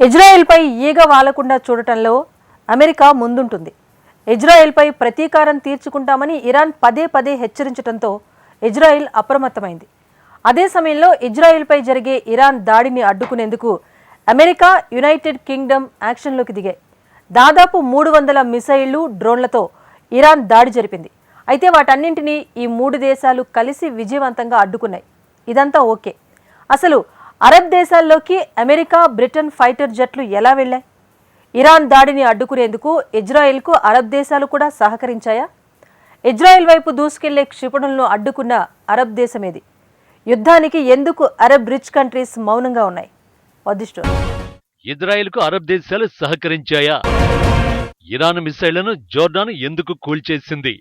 ఇజ్రాయెల్పై ఈగ వాలకుండా చూడటంలో అమెరికా ముందుంటుంది. ఇజ్రాయెల్పై ప్రతీకారం తీర్చుకుంటామని ఇరాన్ పదే పదే హెచ్చరించడంతో ఇజ్రాయెల్ అప్రమత్తమైంది. అదే సమయంలో ఇజ్రాయెల్పై జరిగే ఇరాన్ దాడిని అడ్డుకునేందుకు అమెరికా, యునైటెడ్ కింగ్డమ్ యాక్షన్లోకి దిగాయి. దాదాపు 300 మిసైళ్లు, డ్రోన్లతో ఇరాన్ దాడి జరిపింది. అయితే వాటన్నింటినీ ఈ 3 దేశాలు కలిసి విజయవంతంగా అడ్డుకున్నాయి. ఇదంతా ఓకే. అసలు అరబ్ దేశాల్లోకి అమెరికా, బ్రిటన్ ఫైటర్ జెట్లు ఎలా వెళ్లాయి? ఇరాన్ దాడిని అడ్డుకునేందుకు ఇజ్రాయెల్కు అరబ్ దేశాలు కూడా సహకరించాయా? ఇజ్రాయెల్ వైపు దూసుకెళ్లే క్షిపణులను అడ్డుకున్న అరబ్ దేశమేది? యుద్ధానికి ఎందుకు అరబ్ రిచ్ కంట్రీస్ మౌనంగా ఉన్నాయి? ఇజ్రాయెల్కు అరబ్ దేశాలు సహకరించాయా? ఇరాన్ మిసైళ్లను జోర్డాన్ ఎందుకు కూల్చేసింది?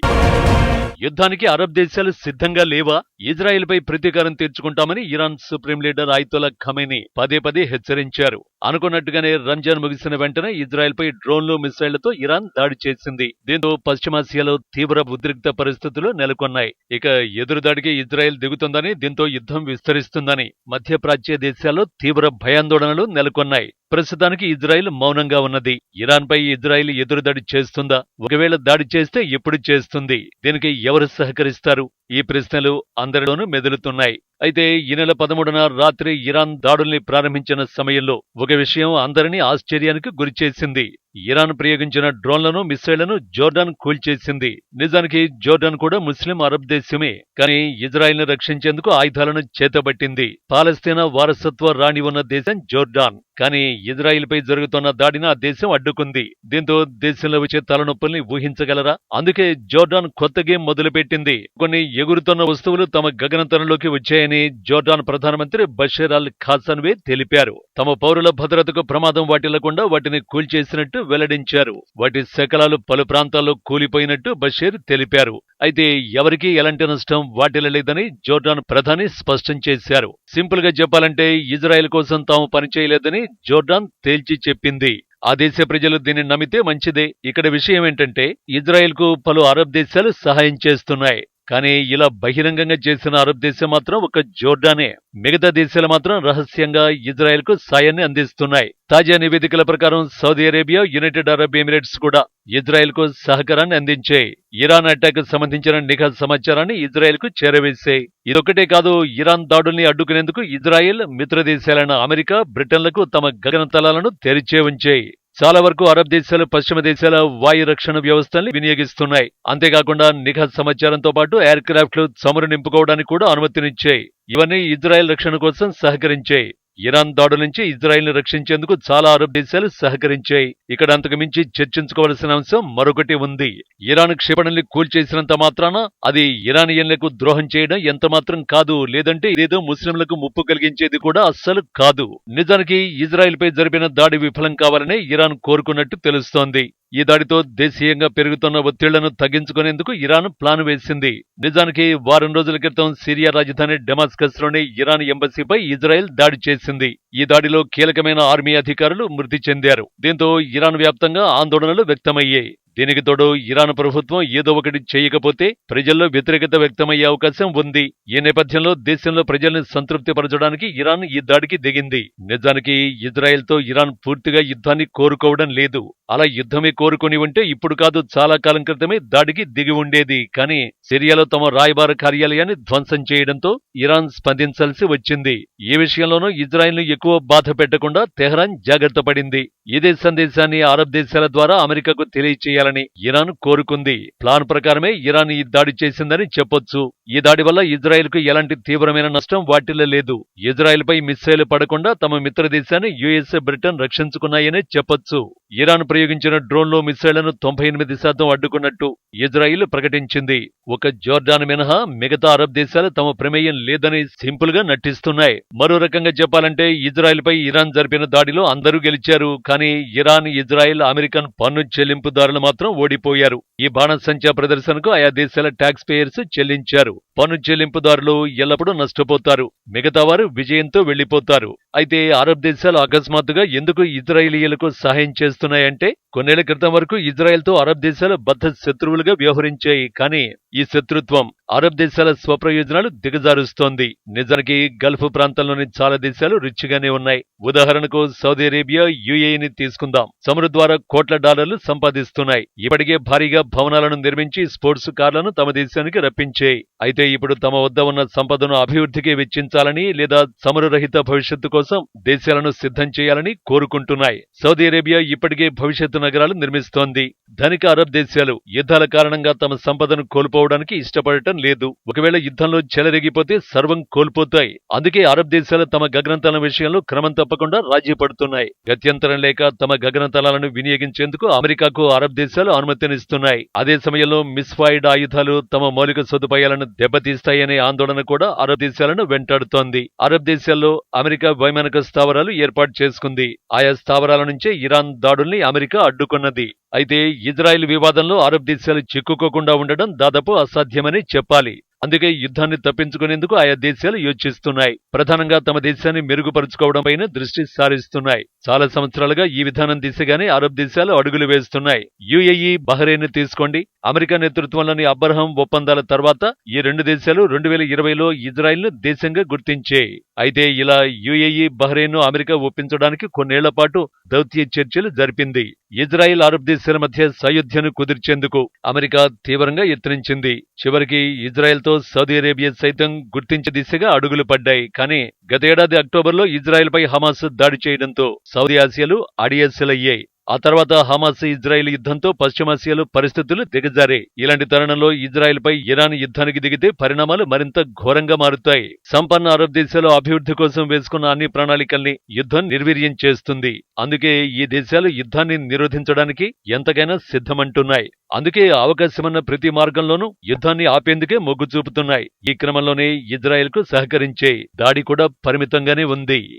యుద్ధానికి అరబ్ దేశాలు సిద్ధంగా లేవా? ఇజ్రాయెల్పై ప్రతీకారం తీర్చుకుంటామని Iran supreme leader Ayatollah Khamenei పదే పదే హెచ్చరించారు. అనుకున్నట్టుగానే రంజాన్ ముగిసిన వెంటనే ఇజ్రాయెల్పై డ్రోన్లు, మిసైళ్లతో ఇరాన్ దాడి చేసింది. దీంతో పశ్చిమాసియాలో తీవ్ర ఉద్రిక్త పరిస్థితులు నెలకొన్నాయి. ఇక ఎదురుదాడికి ఇజ్రాయెల్ దిగుతుందని, దీంతో యుద్ధం విస్తరిస్తుందని మధ్యప్రాచ్య దేశాల్లో తీవ్ర భయాందోళనలు నెలకొన్నాయి. ప్రస్తుతానికి ఇజ్రాయెల్ మౌనంగా ఉన్నది. ఇరాన్పై ఇజ్రాయెల్ ఎదురుదాడి చేస్తుందా? ఒకవేళ దాడి చేస్తే ఎప్పుడు చేస్తుంది? దీనికి ఎవరు సహకరిస్తారు? ఈ ప్రశ్నలు అందరిలోనూ మెదులుతున్నాయి. అయితే ఈ నెల 13న రాత్రి ఇరాన్ దాడుల్ని ప్రారంభించిన సమయంలో ఒక విషయం అందరినీ ఆశ్చర్యానికి గురిచేసింది. ఇరాన్ ప్రయోగించిన డ్రోన్లను, మిసైళ్లను జోర్డాన్ కూల్చేసింది. నిజానికి జోర్డాన్ కూడా ముస్లిం అరబ్ దేశమే. కానీ ఇజ్రాయెల్ను రక్షించేందుకు ఆయుధాలను చేతబట్టింది. పాలస్తీనా వారసత్వ రాణి ఉన్న దేశం జోర్డాన్. కానీ ఇజ్రాయెల్పై జరుగుతున్న దాడిని ఆ దేశం అడ్డుకుంది. దీంతో దేశంలో వచ్చే తలనొప్పుల్ని ఊహించగలరా? అందుకే జోర్డాన్ కొత్త గేమ్ మొదలుపెట్టింది. కొన్ని ఎగురుతున్న వస్తువులు తమ గగనతలంలోకి వచ్చాయని జోర్డాన్ ప్రధానమంత్రి బషీర్ అల్ ఖాసన్వే తెలిపారు. తమ పౌరుల భద్రతకు ప్రమాదం వాటిల్లకుండా వాటిని కూల్చేసినట్టు వెల్లడించారు. వాటి శకలాలు పలు ప్రాంతాల్లో కూలిపోయినట్టు బషీర్ తెలిపారు. అయితే ఎవరికీ ఎలాంటి నష్టం వాటిల్లలేదని జోర్డాన్ ప్రధాని స్పష్టం చేశారు. సింపుల్ గా చెప్పాలంటే ఇజ్రాయెల్ కోసం తాము పనిచేయలేదని జోర్డాన్ తేల్చి చెప్పింది. ఆ దేశ ప్రజలు దీన్ని నమ్మితే మంచిదే. ఇక్కడ విషయం ఏంటంటే ఇజ్రాయెల్కు పలు అరబ్ దేశాలు సహాయం చేస్తున్నాయి. కానీ ఇలా బహిరంగంగా చేసిన అరబ్ దేశం మాత్రం ఒక జోర్డానే. మిగతా దేశాలు మాత్రం రహస్యంగా ఇజ్రాయెల్కు సాయాన్ని అందిస్తున్నాయి. తాజా నివేదికల ప్రకారం Saudi Arabia, United Arab Emirates కూడా ఇజ్రాయెల్కు సహకారాన్ని అందించాయి. ఇరాన్ అటాక్ సంబంధించిన నిఘా సమాచారాన్ని ఇజ్రాయెల్కు చేరవేశాయి. ఇదొక్కటే కాదు, ఇరాన్ దాడుల్ని అడ్డుకునేందుకు ఇజ్రాయెల్ మిత్రదేశాలైన అమెరికా, బ్రిటన్లకు తమ గగనతలాలను తెరిచే ఉంచాయి. చాలా వరకు అరబ్ దేశాలు పశ్చిమ దేశాల వాయు రక్షణ వ్యవస్థల్ని వినియోగిస్తున్నాయి. అంతేకాకుండా నిఘా సమాచారంతో పాటు ఎయిర్ క్రాఫ్ట్లు చమురు నింపుకోవడానికి కూడా అనుమతినిచ్చాయి. ఇవన్నీ ఇజ్రాయెల్ రక్షణ కోసం సహకరించాయి. ఇరాన్ దాడుల నుంచి ఇజ్రాయెల్ని రక్షించేందుకు చాలా అరబ్ దేశాలు సహకరించాయి. ఇక్కడ అంతకు మించి చర్చించుకోవాల్సిన అంశం మరొకటి ఉంది. ఇరాన్ క్షిపణుల్ని కూల్చేసినంత మాత్రాన అది ఇరానియన్లకు ద్రోహం చేయడం ఎంత మాత్రం కాదు. లేదంటే ఇదేదో ముస్లింలకు ముప్పు కలిగించేది కూడా అస్సలు కాదు. నిజానికి ఇజ్రాయెల్పై జరిపిన దాడి విఫలం కావాలనే ఇరాన్ కోరుకున్నట్టు తెలుస్తోంది. ఈ దాడితో దేశీయంగా పెరుగుతున్న ఒత్తిళ్లను తగ్గించుకునేందుకు ఇరాన్ ప్లాన్ వేసింది. నిజానికి వారం రోజుల క్రితం సిరియా రాజధాని డెమాస్కస్ లోని ఇరాన్ ఎంబసీపై ఇజ్రాయెల్ దాడి చేసింది. ఈ దాడిలో కీలకమైన ఆర్మీ అధికారులు మృతి చెందారు. దీంతో ఇరాన్ వ్యాప్తంగా ఆందోళనలు వ్యక్తమయ్యాయి. దీనికి తోడు ఇరాన్ ప్రభుత్వం ఏదో ఒకటి చేయకపోతే ప్రజల్లో వ్యతిరేకత వ్యక్తమయ్యే అవకాశం ఉంది. ఈ నేపథ్యంలో దేశంలో ప్రజల్ని సంతృప్తిపరచడానికి ఇరాన్ ఈ దాడికి దిగింది. నిజానికి ఇజ్రాయెల్తో ఇరాన్ పూర్తిగా యుద్ధాన్ని కోరుకోవడం లేదు. అలా యుద్ధమే కోరుకుని ఉంటే ఇప్పుడు కాదు, చాలా కాలం క్రితమే దాడికి దిగి ఉండేది. కానీ సిరియాలో తమ రాయబార కార్యాలయాన్ని ధ్వంసం చేయడంతో ఇరాన్ స్పందించాల్సి వచ్చింది. ఈ విషయంలోనూ ఇజ్రాయెల్ను ఎక్కువ బాధ పెట్టకుండా తెహ్రాన్ జాగ్రత్త పడింది. ఇదే సందేశాన్ని అరబ్ దేశాల ద్వారా అమెరికాకు తెలియచేయాలని ఇరాన్ కోరుకుంది. ప్లాన్ ప్రకారమే ఇరాన్ ఈ దాడి చేసిందని చెప్పొచ్చు. ఈ దాడి వల్ల ఇజ్రాయెల్కు ఎలాంటి తీవ్రమైన నష్టం వాటిల్లలేదు. ఇజ్రాయెల్పై మిస్సైల్ పడకుండా తమ మిత్ర దేశాన్ని యుఎస్, బ్రిటన్ రక్షించుకున్నాయనే చెప్పొచ్చు. ఇరాన్ ప్రయోగించిన డ్రోన్లు, మిస్సైళ్లను 98% అడ్డుకున్నట్టు ఇజ్రాయెల్ ప్రకటించింది. ఒక జోర్డాన్ మినహా మిగతా అరబ్ దేశాలు తమ ప్రమేయం లేదని సింపుల్ గా నటిస్తున్నాయి. మరో రకంగా చెప్పాలంటే ఇజ్రాయెల్పై ఇరాన్ జరిపిన దాడిలో అందరూ గెలిచారు. కానీ ఇరాన్, ఇజ్రాయెల్, అమెరికన్ పన్ను చెల్లింపుదారులు మాత్రం మాత్రం ఓడిపోయారు. ఈ బాణసంచా ప్రదర్శనకు ఆయా దేశాల ట్యాక్స్ పేయర్స్ చెల్లించారు. పన్ను చెల్లింపుదారులు ఎల్లప్పుడూ నష్టపోతారు, మిగతా వారు విజయంతో వెళ్లిపోతారు. అయితే అరబ్ దేశాలు అకస్మాత్తుగా ఎందుకు ఇజ్రాయిలీయులకు సహాయం చేస్తున్నాయంటే, కొన్నేళ్ల క్రితం వరకు ఇజ్రాయెల్తో అరబ్ దేశాలు బద్ధ శత్రువులుగా వ్యవహరించాయి. కానీ ఈ శత్రుత్వం అరబ్ దేశాల స్వప్రయోజనాలు దిగజారుస్తోంది. నిజానికి గల్ఫ్ ప్రాంతంలోని చాలా దేశాలు రిచ్గానే ఉన్నాయి. ఉదాహరణకు సౌదీ అరేబియా, యుఏఈని తీసుకుందాం. చమురు ద్వారా కోట్ల డాలర్లు సంపాదిస్తున్నాయి. ఇప్పటికే భారీగా భవనాలను నిర్మించి స్పోర్ట్స్ కార్లను తమ దేశానికి రప్పించాయి. అయితే ఇప్పుడు తమ వద్ద ఉన్న సంపదను అభివృద్ధికి వెచ్చించాలని లేదా చమురు రహిత భవిష్యత్తు కోసం దేశాలను సిద్ధం చేయాలని కోరుకుంటున్నాయి. సౌదీ అరేబియా ఇప్పటికే భవిష్యత్తు నగరాలు నిర్మిస్తోంది. ధనిక అరబ్ దేశాలు యుద్ధాల కారణంగా తమ సంపదను కోల్పోవడానికి ఇష్టపడటం లేదు. ఒకవేళ యుద్ధంలో చెలరేగిపోతే సర్వం కోల్పోతాయి. అందుకే అరబ్ దేశాలు తమ గగనతలం విషయంలో క్రమం తప్పకుండా రాజీ పడుతున్నాయి. గత్యంతరం లేక తమ గగనతలాలను వినియోగించేందుకు అమెరికాకు అరబ్ దేశాలు అనుమతినిస్తున్నాయి. అదే సమయంలో మిస్ఫైర్డ్ ఆయుధాలు తమ మౌలిక సదుపాయాలను దెబ్బతీస్తాయనే ఆందోళన కూడా అరబ్ దేశాలను వెంటాడుతోంది. అరబ్ దేశాల్లో అమెరికా వైమానిక స్థావరాలు ఏర్పాటు చేసుకుంది. ఆయా స్థావరాల నుంచే ఇరాన్ దాడుల్ని అమెరికా అడ్డుకున్నది. అయితే ఇజ్రాయెల్ వివాదంలో అరబ్ దేశాలు చిక్కుకోకుండా ఉండడం దాదాపు అసాధ్యమని చెప్పాలి. అందుకే యుద్ధాన్ని తప్పించుకునేందుకు ఆయా దేశాలు యోచిస్తున్నాయి. ప్రధానంగా తమ దేశాన్ని మెరుగుపరుచుకోవడంపైన దృష్టి సారిస్తున్నాయి. చాలా సంవత్సరాలుగా ఈ విధానం దిశగానే అరబ్ దేశాలు అడుగులు వేస్తున్నాయి. యుఏఈ, బహ్రెయిన్ తీసుకోండి. అమెరికా నేతృత్వంలోని అబ్రహాం ఒప్పందాల తర్వాత ఈ రెండు దేశాలు 2020లో ఇజ్రాయెల్ను దేశంగా గుర్తించాయి. అయితే ఇలా యుఏఈ, బహ్రెయిన్ను అమెరికా ఒప్పించడానికి కొన్నేళ్ల పాటు దౌత్య చర్చలు జరిపింది. ఇజ్రాయెల్, అరబ్ దేశాల మధ్య సయోధ్యను కుదిర్చేందుకు అమెరికా తీవ్రంగా యత్నించింది. చివరికి ఇజ్రాయెల్తో సౌదీ అరేబియా సైతం గుర్తించే దిశగా అడుగులు పడ్డాయి. కానీ గతేడాది అక్టోబర్లో ఇజ్రాయెల్పై హమాస్ దాడి చేయడంతో సౌదీ ఆసియాలు అడియాసలయ్యాయి. ఆ తర్వాత హమాస్, ఇజ్రాయెల్ యుద్ధంతో పశ్చిమాసియాలో పరిస్థితులు దిగజారాయి. ఇలాంటి తరుణంలో ఇజ్రాయెల్పై ఇరాన్ యుద్ధానికి దిగితే పరిణామాలు మరింత ఘోరంగా మారుతాయి. సంపన్న అరబ్ దేశాలు అభివృద్ధి కోసం వేసుకున్న అన్ని ప్రణాళికల్ని యుద్ధం నిర్వీర్యం చేస్తుంది. అందుకే ఈ దేశాలు యుద్ధాన్ని నిరోధించడానికి ఎంతకైనా సిద్ధమంటున్నాయి. అందుకే అవకాశమన్న ప్రతి మార్గంలోనూ యుద్ధాన్ని ఆపేందుకే మొగ్గు చూపుతున్నాయి. ఈ క్రమంలోనే ఇజ్రాయెల్కు సహకరించే దాడి కూడా పరిమితంగానే ఉంది.